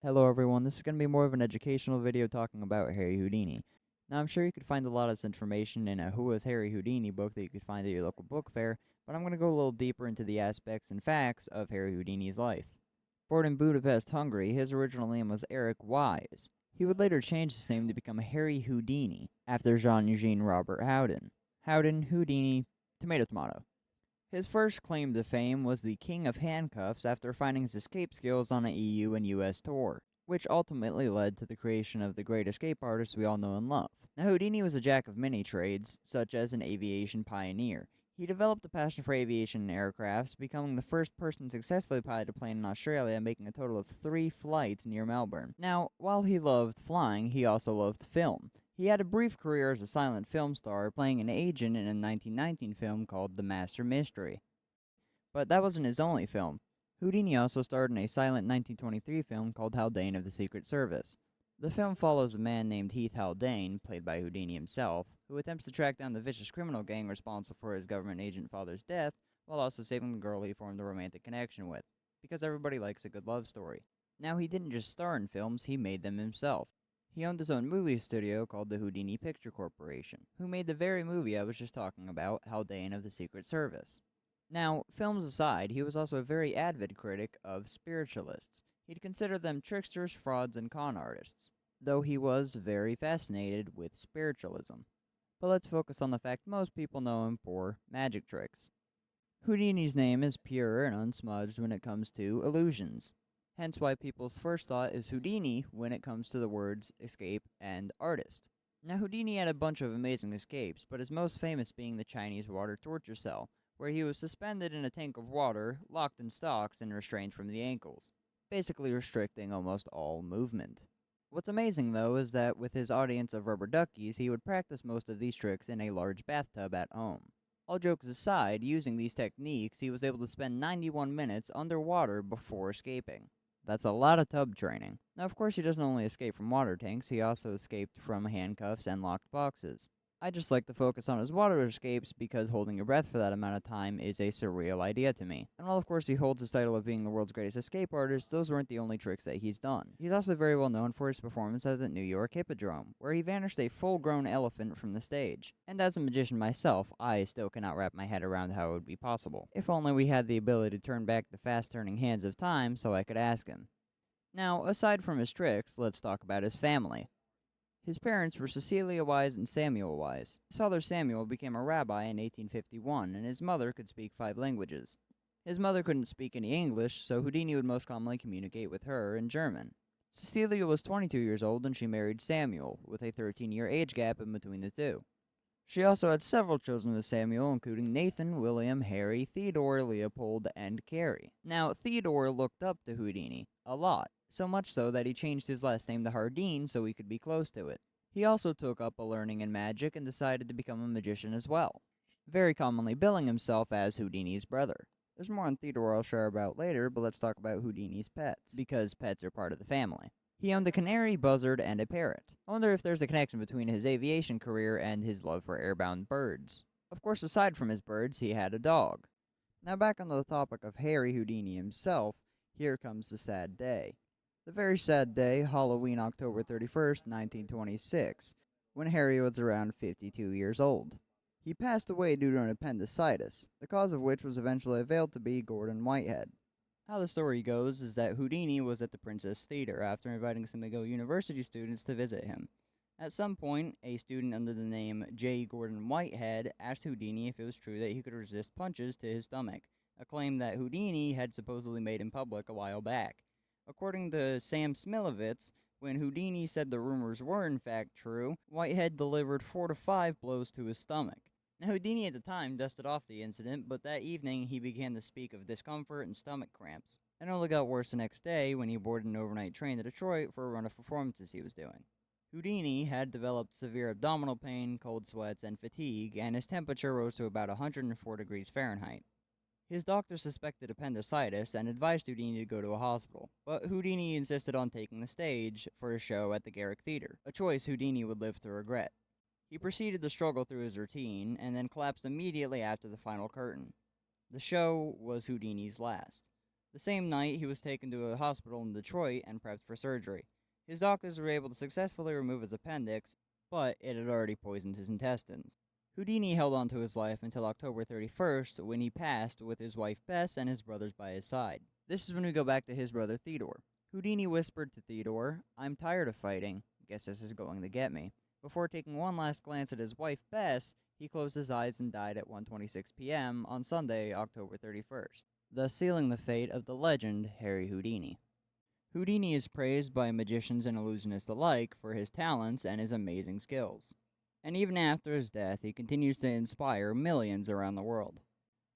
Hello everyone, this is going to be more of an educational video talking about Harry Houdini. Now I'm sure you could find a lot of this information in a Who Was Harry Houdini book that you could find at your local book fair, but I'm going to go a little deeper into the aspects and facts of Harry Houdini's life. Born in Budapest, Hungary, his original name was Eric Wise. He would later change his name to become Harry Houdini, after Jean-Eugene Robert Houdin. Houdin, Houdini, tomato tomato. His first claim to fame was the King of Handcuffs after finding his escape skills on an EU and US tour, which ultimately led to the creation of the great escape artists we all know and love. Now, Houdini was a jack of many trades, such as an aviation pioneer. He developed a passion for aviation and aircrafts, becoming the first person to successfully pilot a plane in Australia, making a total of 3 flights near Melbourne. Now, while he loved flying, he also loved film. He had a brief career as a silent film star, playing an agent in a 1919 film called The Master Mystery. But that wasn't his only film. Houdini also starred in a silent 1923 film called Haldane of the Secret Service. The film follows a man named Heath Haldane, played by Houdini himself, who attempts to track down the vicious criminal gang responsible for his government agent father's death, while also saving the girl he formed a romantic connection with, because everybody likes a good love story. Now, he didn't just star in films, he made them himself. He owned his own movie studio called the Houdini Picture Corporation, who made the very movie I was just talking about, Haldane of the Secret Service. Now, films aside, he was also a very avid critic of spiritualists. He'd consider them tricksters, frauds, and con artists, though he was very fascinated with spiritualism. But let's focus on the fact most people know him for magic tricks. Houdini's name is pure and unsmudged when it comes to illusions, hence why people's first thought is Houdini when it comes to the words escape and artist. Now, Houdini had a bunch of amazing escapes, but his most famous being the Chinese water torture cell, where he was suspended in a tank of water, locked in stocks, and restrained from the ankles, basically restricting almost all movement. What's amazing, though, is that with his audience of rubber duckies, he would practice most of these tricks in a large bathtub at home. All jokes aside, using these techniques, he was able to spend 91 minutes underwater before escaping. That's a lot of tub training. Now, of course, he doesn't only escape from water tanks, he also escaped from handcuffs and locked boxes. I just like to focus on his water escapes because holding your breath for that amount of time is a surreal idea to me. And while of course he holds his title of being the world's greatest escape artist, those weren't the only tricks that he's done. He's also very well known for his performance at the New York Hippodrome, where he vanished a full-grown elephant from the stage. And as a magician myself, I still cannot wrap my head around how it would be possible. If only we had the ability to turn back the fast-turning hands of time so I could ask him. Now, aside from his tricks, let's talk about his family. His parents were Cecilia Wise and Samuel Wise. His father Samuel became a rabbi in 1851, and his mother could speak 5 languages. His mother couldn't speak any English, so Houdini would most commonly communicate with her in German. Cecilia was 22 years old and she married Samuel, with a 13-year age gap in between the two. She also had several children with Samuel, including Nathan, William, Harry, Theodore, Leopold, and Carrie. Now, Theodore looked up to Houdini a lot, so much so that he changed his last name to Hardin so he could be close to it. He also took up a learning in magic and decided to become a magician as well, very commonly billing himself as Houdini's brother. There's more on Theodore I'll share about later, but let's talk about Houdini's pets, because pets are part of the family. He owned a canary, buzzard, and a parrot. I wonder if there's a connection between his aviation career and his love for airbound birds. Of course, aside from his birds, he had a dog. Now back on the topic of Harry Houdini himself, here comes the sad day. The very sad day, Halloween, October 31st, 1926, when Harry was around 52 years old. He passed away due to an appendicitis, the cause of which was eventually revealed to be Gordon Whitehead. How the story goes is that Houdini was at the Princess Theater after inviting some McGill University students to visit him. At some point, a student under the name J. Gordon Whitehead asked Houdini if it was true that he could resist punches to his stomach, a claim that Houdini had supposedly made in public a while back. According to Sam Smilovitz, when Houdini said the rumors were in fact true, Whitehead delivered 4 to 5 blows to his stomach. Now, Houdini at the time dusted off the incident, but that evening he began to speak of discomfort and stomach cramps. It only got worse the next day when he boarded an overnight train to Detroit for a run of performances he was doing. Houdini had developed severe abdominal pain, cold sweats, and fatigue, and his temperature rose to about 104 degrees Fahrenheit. His doctor suspected appendicitis and advised Houdini to go to a hospital, but Houdini insisted on taking the stage for a show at the Garrick Theater, a choice Houdini would live to regret. He proceeded to struggle through his routine, and then collapsed immediately after the final curtain. The show was Houdini's last. The same night, he was taken to a hospital in Detroit and prepped for surgery. His doctors were able to successfully remove his appendix, but it had already poisoned his intestines. Houdini held on to his life until October 31st, when he passed with his wife Bess and his brothers by his side. This is when we go back to his brother Theodore. Houdini whispered to Theodore, "I'm tired of fighting. Guess this is going to get me." Before taking one last glance at his wife Bess, he closed his eyes and died at 1:26 p.m. on Sunday, October 31st, thus sealing the fate of the legend Harry Houdini. Houdini is praised by magicians and illusionists alike for his talents and his amazing skills. And even after his death, he continues to inspire millions around the world.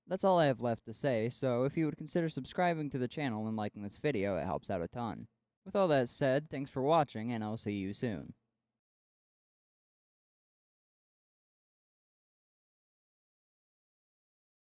That's all I have left to say, so if you would consider subscribing to the channel and liking this video, it helps out a ton. With all that said, thanks for watching, and I'll see you soon.